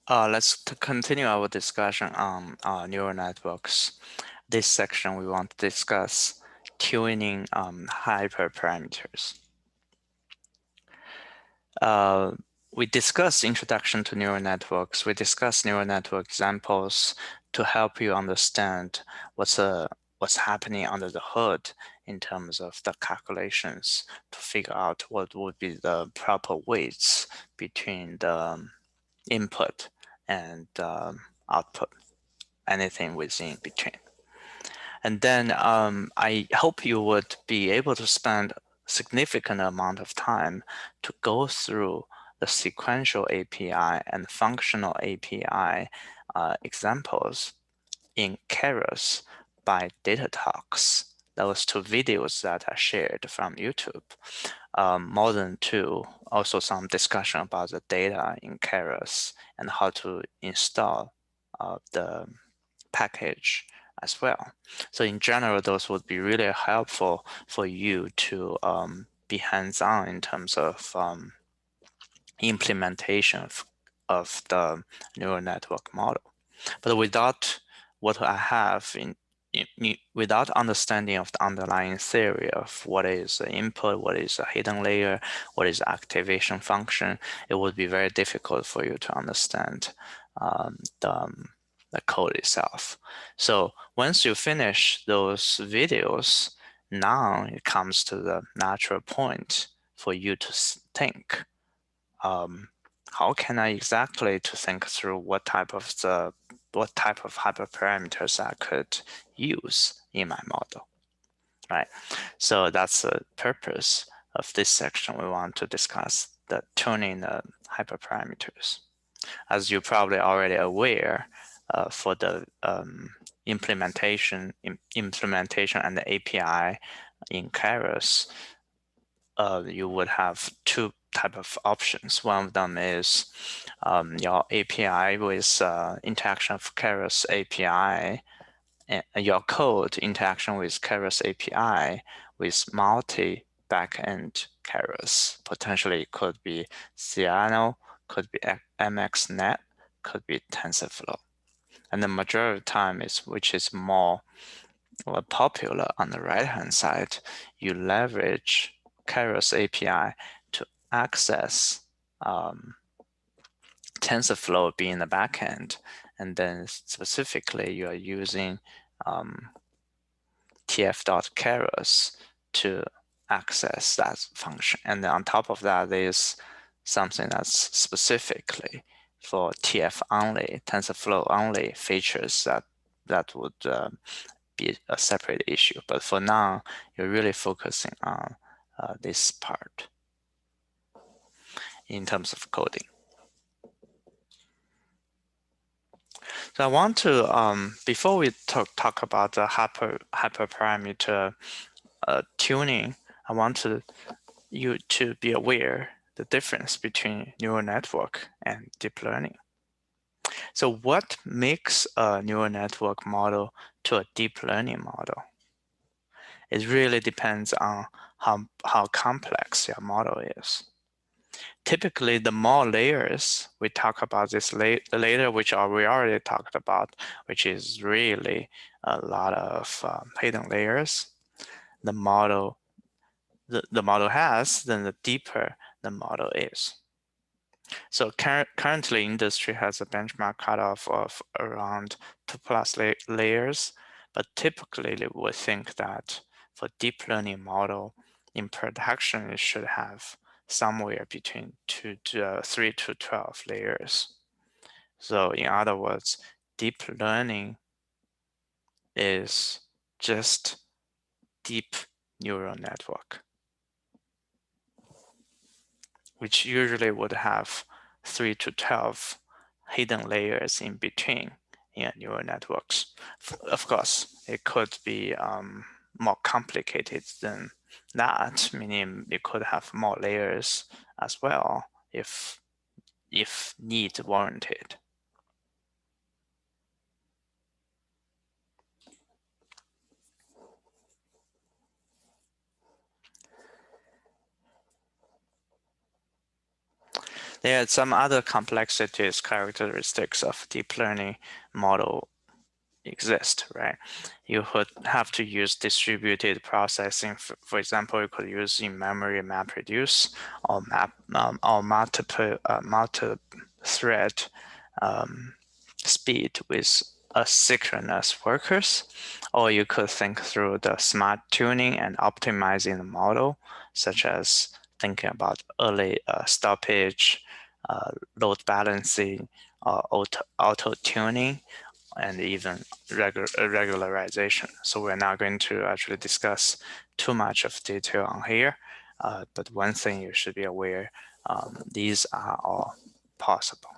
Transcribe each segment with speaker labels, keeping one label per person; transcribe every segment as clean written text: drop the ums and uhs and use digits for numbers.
Speaker 1: Let's continue our discussion on neural networks. This section we want to discuss tuning hyperparameters. We discussed introduction to neural networks. We discussed neural network examples to help you understand what's happening under the hood in terms of the calculations to figure out what would be the proper weights between the input and output, anything within between. And then I hope you would be able to spend significant amount of time to go through the sequential API and functional API examples in Keras by Data Talks. Those two videos that I shared from YouTube. More than two, also some discussion about the data in Keras and how to install the package as well. So in general, those would be really helpful for you to be hands-on in terms of implementation of the neural network model. But without what I have without understanding of the underlying theory of what is the input, what is a hidden layer, what is the activation function, it would be very difficult for you to understand the code itself. So once you finish those videos, now it comes to the natural point for you to think, how can I exactly to think through what type of hyperparameters I could use in my model, right? So that's the purpose of this section. We want to discuss the tuning the hyperparameters. As you're probably already aware, for the implementation and the API in Keras, you would have two type of options. One of them is your API with interaction of Keras API, and your code interaction with Keras API with multi backend Keras. Potentially it could be Cyano, could be MXNet, could be TensorFlow. And the majority of the time which is more popular on the right-hand side, you leverage Keras API to access TensorFlow being the backend, and then specifically you are using tf.keras to access that function. And then on top of that, there's something that's specifically for TF only, TensorFlow only features that would be a separate issue. But for now, you're really focusing on this part in terms of coding. So I want to, before we talk about the hyperparameter tuning, I want you to be aware the difference between neural network and deep learning. So what makes a neural network model to a deep learning model? It really depends on how complex your model is. Typically, the more layers, we talk about this later, which we already talked about, which is really a lot of hidden layers. The model has, then the deeper the model is. So currently, industry has a benchmark cutoff of around 2+ layers, but typically we think that for deep learning model in production, it should have somewhere between 3 to 12 layers. So in other words, deep learning is just deep neural network, which usually would have 3 to 12 hidden layers in between in neural networks. Of course, it could be more complicated than that, meaning it could have more layers as well if need warranted. There are some other complexities, characteristics of deep learning model exist, right? You would have to use distributed processing. For example, you could use in-memory MapReduce or multi-thread speed with asynchronous workers, or you could think through the smart tuning and optimizing the model, such as thinking about early stoppage, load balancing, auto tuning, and even regularization. So we're not going to actually discuss too much of detail on here, but one thing you should be aware, these are all possible.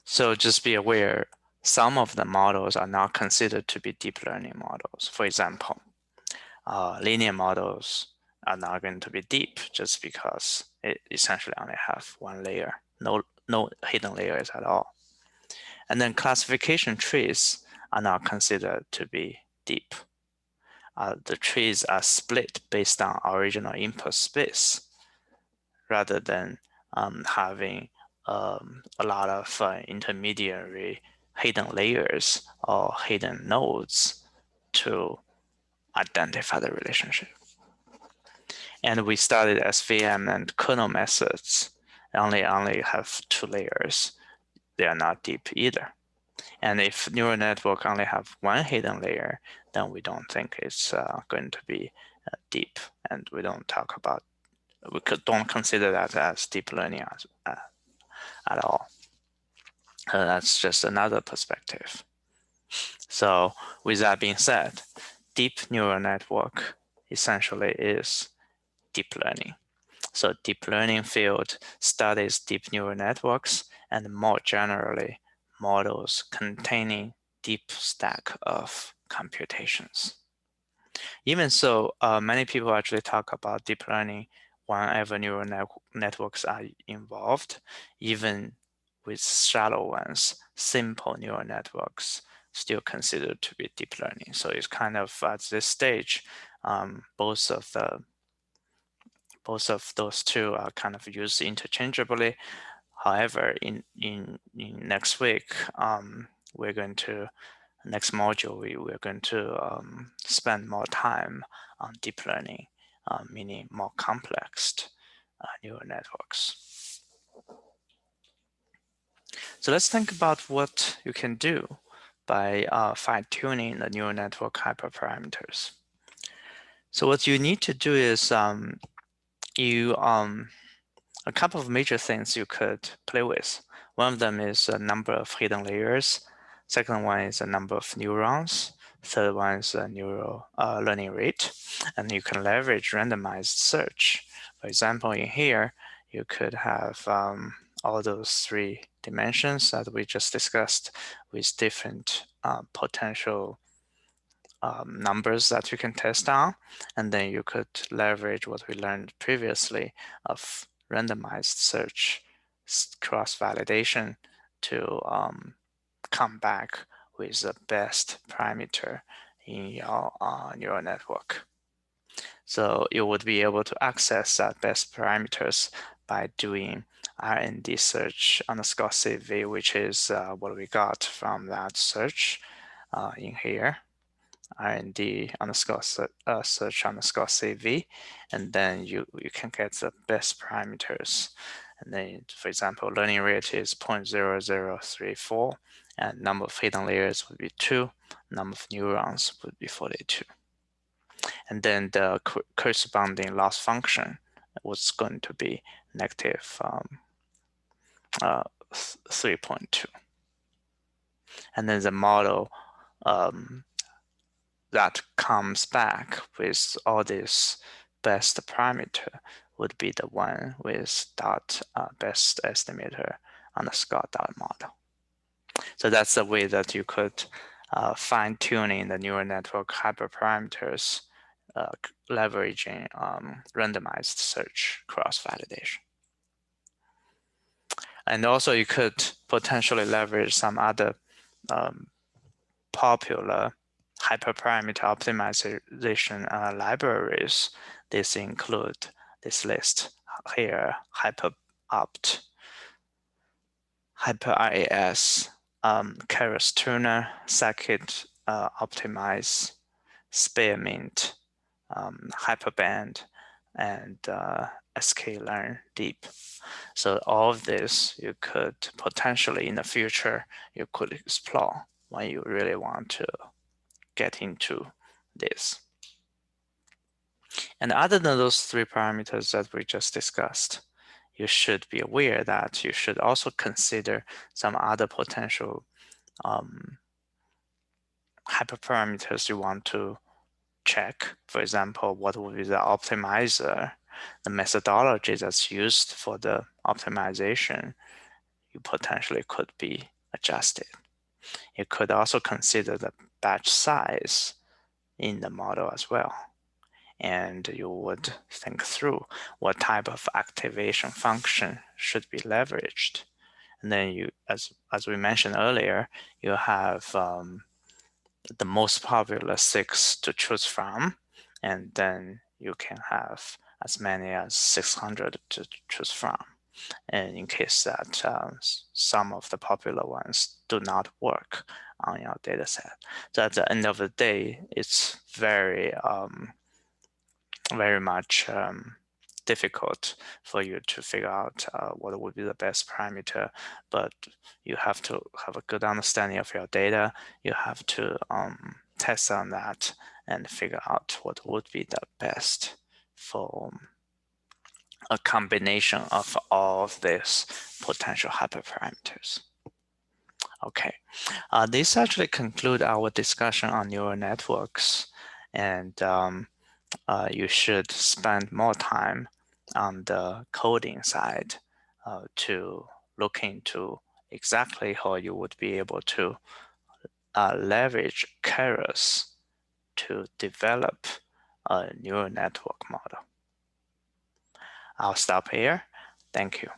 Speaker 1: So just be aware, some of the models are not considered to be deep learning models. For example, linear models are not going to be deep just because it essentially only have one layer, no hidden layers at all. And then classification trees are not considered to be deep. The trees are split based on original input space rather than having a lot of intermediary hidden layers or hidden nodes to identify the relationship. And we started SVM and kernel methods only have 2 layers. They are not deep either. And if neural network only have one hidden layer, then we don't think it's going to be deep, and we don't don't consider that as deep learning at all. That's just another perspective. So with that being said, deep neural network essentially is deep learning. So deep learning field studies deep neural networks and more generally models containing deep stack of computations. Even so, many people actually talk about deep learning whenever neural networks are involved, even with shallow ones, simple neural networks still considered to be deep learning. So it's kind of at this stage, both of those two are kind of used interchangeably. However, in next week, next module, we're going to spend more time on deep learning, meaning more complex neural networks. So let's think about what you can do by fine-tuning the neural network hyperparameters. So what you need to do is a couple of major things you could play with. One of them is a number of hidden layers. Second one is a number of neurons. Third one is a neural learning rate. And you can leverage randomized search. For example, in here, you could have all those 3 dimensions that we just discussed with different potential numbers that you can test on. And then you could leverage what we learned previously of randomized search cross-validation to come back with the best parameter in your neural network. So you would be able to access that best parameters by doing R&D search underscore CV, which is what we got from that search in here. R&D underscore search underscore CV, and then you can get the best parameters. And then, for example, learning rate is 0.0034, and number of hidden layers would be 2, number of neurons would be 42. And then the corresponding loss function was going to be negative 3.2. And then the model that comes back with all this best parameter would be the one with dot best estimator underscore dot model. So that's the way that you could fine-tuning the neural network hyperparameters leveraging randomized search cross-validation. And also you could potentially leverage some other popular hyperparameter optimization libraries. This include this list here: hyperopt, hyperIAS, Keras tuner, scikit optimize, spearmint, hyperband, and sklearn deep. So all of this you could potentially in the future you could explore when you really want to get into this. And other than those three parameters that we just discussed, you should be aware that you should also consider some other potential hyperparameters you want to check. For example, what would be the optimizer, the methodology that's used for the optimization, you potentially could be adjusted. You could also consider the batch size in the model as well. And you would think through what type of activation function should be leveraged. And then you, as we mentioned earlier, you have the most popular 6 to choose from, and then you can have as many as 600 to choose from. And in case that some of the popular ones do not work on your data set. So at the end of the day, it's very much difficult for you to figure out what would be the best parameter, but you have to have a good understanding of your data. You have to test on that and figure out what would be the best for a combination of all of these potential hyperparameters. Okay, this actually conclude our discussion on neural networks, and you should spend more time on the coding side to look into exactly how you would be able to leverage Keras to develop a neural network model. I'll stop here. Thank you.